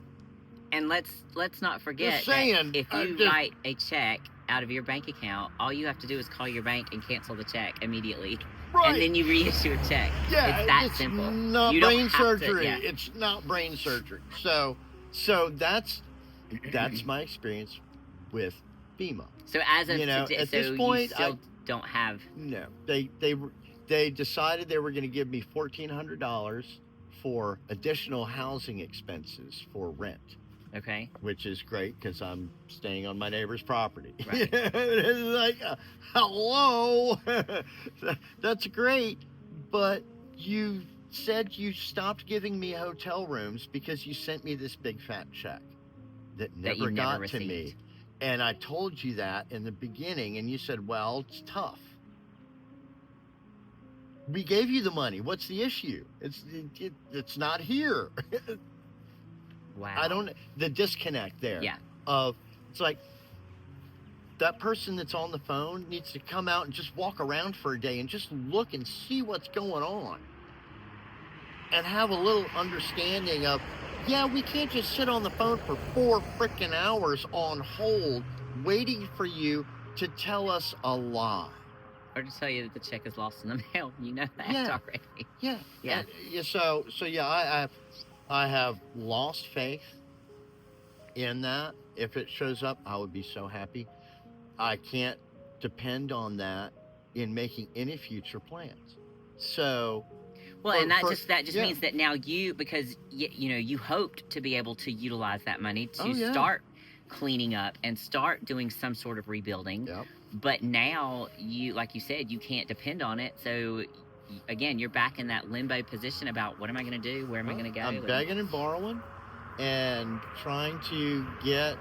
And let's not forget Just saying, that if you write a check out of your bank account, all you have to do is call your bank and cancel the check immediately. Right. And then you reissue a check. Yeah, it's that simple. Not You don't brain have to- surgery. yeah. It's not brain surgery. So that's my experience with FEMA. So as of You know, today, at so this point, you still don't have. No, They decided they were going to give me $1,400 for additional housing expenses for rent, Okay. which is great because I'm staying on my neighbor's property. Right. It's like, hello, that's great, but you said you stopped giving me hotel rooms because you sent me this big fat check that That you never never got to me. received. And I told you that in the beginning, and you said, well, it's tough. We gave you the money. What's the issue? It's not here. Wow. The disconnect there. Yeah. It's like that person that's on the phone needs to come out and just walk around for a day and just look and see what's going on. And have a little understanding of, yeah, we can't just sit on the phone for 4 freaking hours on hold waiting for you to tell us a lie. Or to tell you that the check is lost in the mail. You know that Yeah. already. Yeah. Yeah. So yeah, I have lost faith in that. If it shows up, I would be so happy. I can't depend on that in making any future plans. So, Well, and that just yeah. means that now because you hoped to be able to utilize that money to Oh, yeah. start cleaning up and start doing some sort of rebuilding. Yep. But now like you said, you can't depend on it. So again, you're back in that limbo position about what am I going to do? Where am I going to go? I'm begging and borrowing and trying to get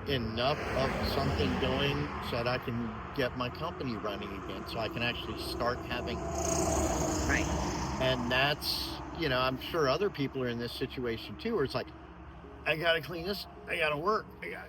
enough of something going so that I can get my company running again, so I can actually start having. Right. And that's, I'm sure other people are in this situation too, where it's like, I gotta clean this, I gotta work, Yeah.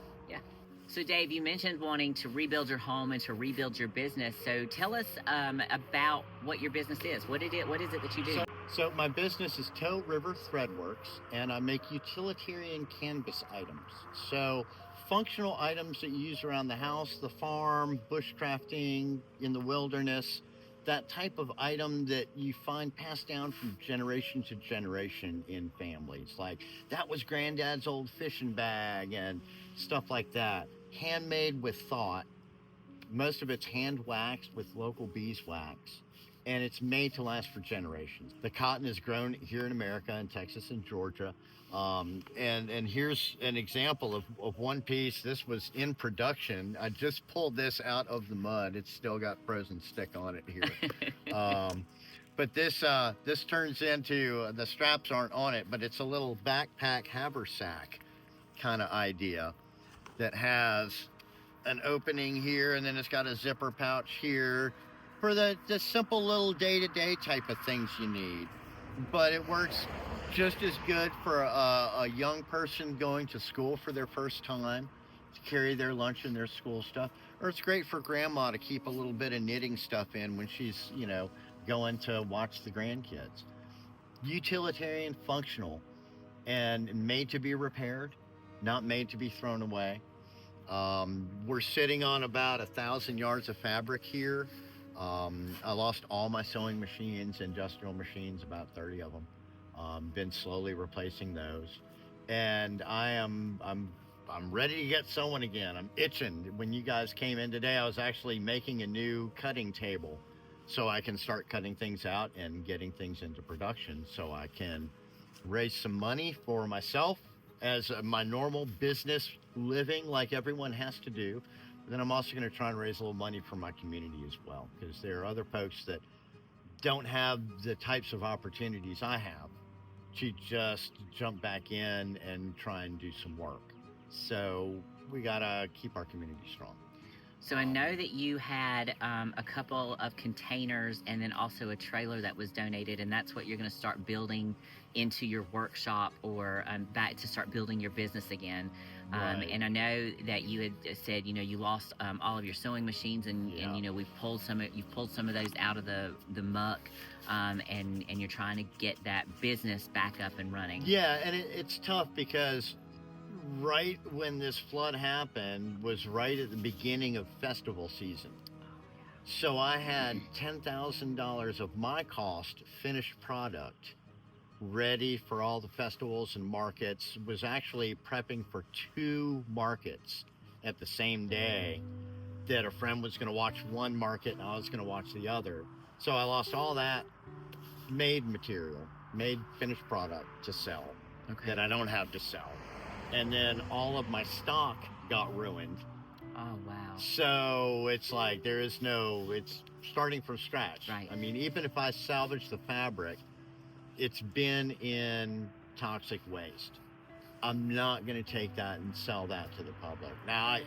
So Dave, you mentioned wanting to rebuild your home and to rebuild your business. So tell us about what your business is. What is it that you do? So my business is Toe River Threadworks, and I make utilitarian canvas items. So functional items that you use around the house, the farm, bushcrafting, in the wilderness, that type of item that you find passed down from generation to generation in families. Like, that was granddad's old fishing bag and stuff like that. Handmade with thought. Most of it's hand waxed with local beeswax, and it's made to last for generations. The cotton is grown here in America, in Texas and Georgia. And here's an example of one piece. This was in production. I just pulled this out of the mud. It's still got frozen stick on it here. But this turns into, the straps aren't on it, but it's a little backpack haversack kind of idea that has an opening here, and then it's got a zipper pouch here for the simple little day-to-day type of things you need. But it works just as good for a young person going to school for their first time to carry their lunch and their school stuff. Or it's great for grandma to keep a little bit of knitting stuff in when she's, going to watch the grandkids. Utilitarian, functional, and made to be repaired, not made to be thrown away. We're sitting on about 1,000 yards of fabric here. I lost all my sewing machines, industrial machines, about 30 of them. Been slowly replacing those, and I'm ready to get sewing again. I'm itching. When you guys came in today, I was actually making a new cutting table so I can start cutting things out and getting things into production, so I can raise some money for myself as my normal business living like everyone has to do. But then I'm also going to try and raise a little money for my community as well, because there are other folks that don't have the types of opportunities I have to just jump back in and try and do some work. So we got to keep our community strong. So I know that you had a couple of containers and then also a trailer that was donated, and that's what you're going to start building into your workshop or back to start building your business again. Right. And I know that you had said, you lost all of your sewing machines, and you've pulled some of those out of the muck, and you're trying to get that business back up and running. Yeah, and it's tough because right when this flood happened was right at the beginning of festival season. So I had $10,000 of my cost finished product ready for all the festivals and markets. Was actually prepping for 2 markets at the same day, that a friend was going to watch one market and I was going to watch the other. So I lost all that made material, made finished product to sell that I don't have to sell. And then all of my stock got ruined. Oh, wow. So it's like it's starting from scratch. Right. I mean, even if I salvage the fabric, it's been in toxic waste. I'm not going to take that and sell that to the public. Now, I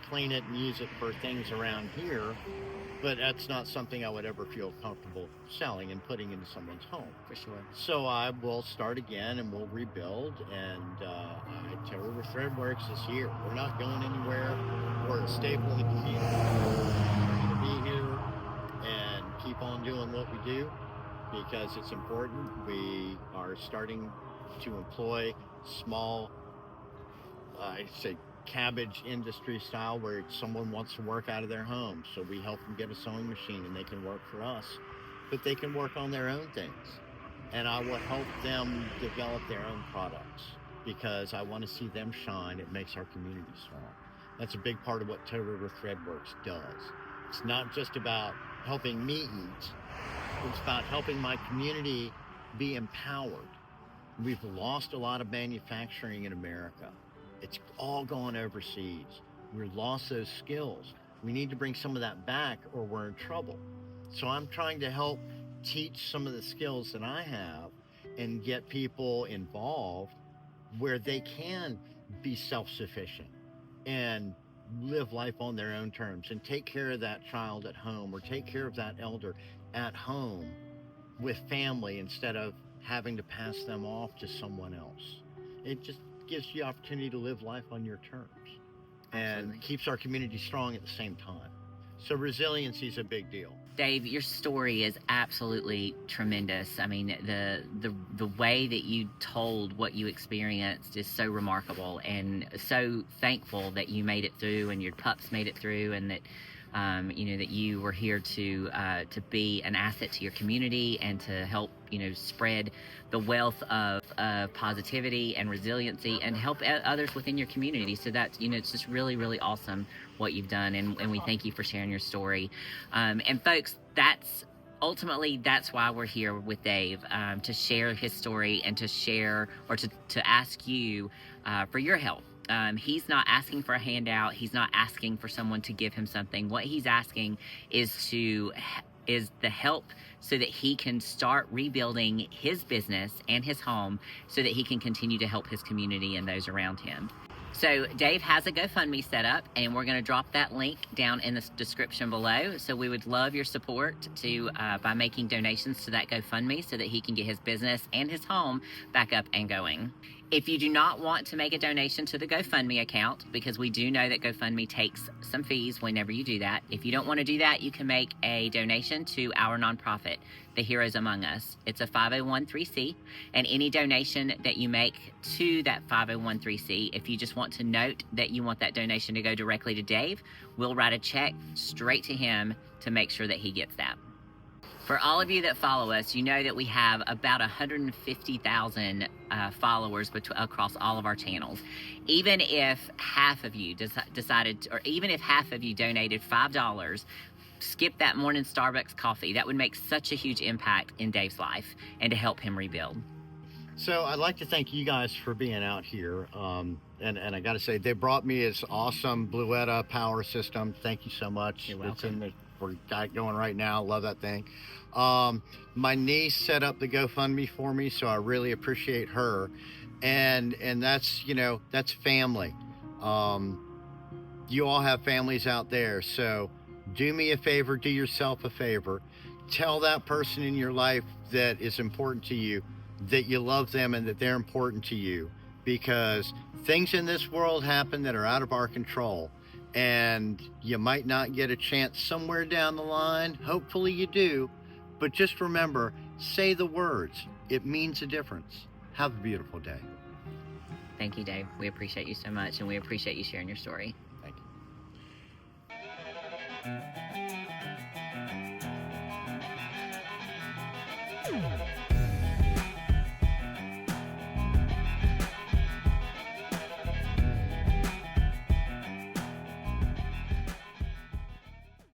clean it and use it for things around here, but that's not something I would ever feel comfortable selling and putting into someone's home. For sure. So I will start again and we'll rebuild. And Toe River Threadworks is here. We're not going anywhere. We're a staple in the community. We're going to be here and keep on doing what we do because it's important. We are starting to employ small, I say cabbage industry style, where someone wants to work out of their home. So we help them get a sewing machine and they can work for us, but they can work on their own things. And I will help them develop their own products because I want to see them shine. It makes our community strong. That's a big part of what Toe River Threadworks does. It's not just about helping me eat. It's about helping my community be empowered. We've lost a lot of manufacturing in America. It's all gone overseas. We've lost those skills. We need to bring some of that back or we're in trouble. So I'm trying to help teach some of the skills that I have and get people involved where they can be self-sufficient and live life on their own terms and take care of that child at home or take care of that elder at home with family instead of having to pass them off to someone else. It just gives you the opportunity to live life on your terms and keeps our community strong at the same time. So resiliency is a big deal. Dave, your story is absolutely tremendous. I mean, the way that you told what you experienced is so remarkable, and so thankful that you made it through and your pups made it through, and that that you were here to be an asset to your community and to help spread the wealth of positivity and resiliency and help others within your community. So that's it's just really, really awesome what you've done, and we thank you for sharing your story. And folks, that's why we're here with Dave, to share his story and to share or to ask you for your help. He's not asking for a handout. He's not asking for someone to give him something. What he's asking is the help so that he can start rebuilding his business and his home so that he can continue to help his community and those around him. So Dave has a GoFundMe set up, and we're going to drop that link down in the description below. So we would love your support by making donations to that GoFundMe so that he can get his business and his home back up and going. If you do not want to make a donation to the GoFundMe account, because we do know that GoFundMe takes some fees whenever you do that, if you don't want to do that, you can make a donation to our nonprofit, The Heroes Among Us. It's a 501(c), and any donation that you make to that 501(c), if you just want to note that you want that donation to go directly to Dave, we'll write a check straight to him to make sure that he gets that. For all of you that follow us, you know that we have about 150,000 followers across all of our channels. Even if half of you decided, or even if half of you donated $5, skip that morning Starbucks coffee. That would make such a huge impact in Dave's life and to help him rebuild. So I'd like to thank you guys for being out here. And I got to say, they brought me this awesome Bluetta power system. Thank you so much. You're welcome. We're got going right now. Love that thing. My niece set up the GoFundMe for me, so I really appreciate her. And that's that's family. You all have families out there, so do me a favor, do yourself a favor. Tell that person in your life that is important to you that you love them and that they're important to you, because things in this world happen that are out of our control. And you might not get a chance somewhere down the line. Hopefully you do. But just remember, say the words. It means a difference. Have a beautiful day. Thank you, Dave. We appreciate you so much, and we appreciate you sharing your story. Thank you.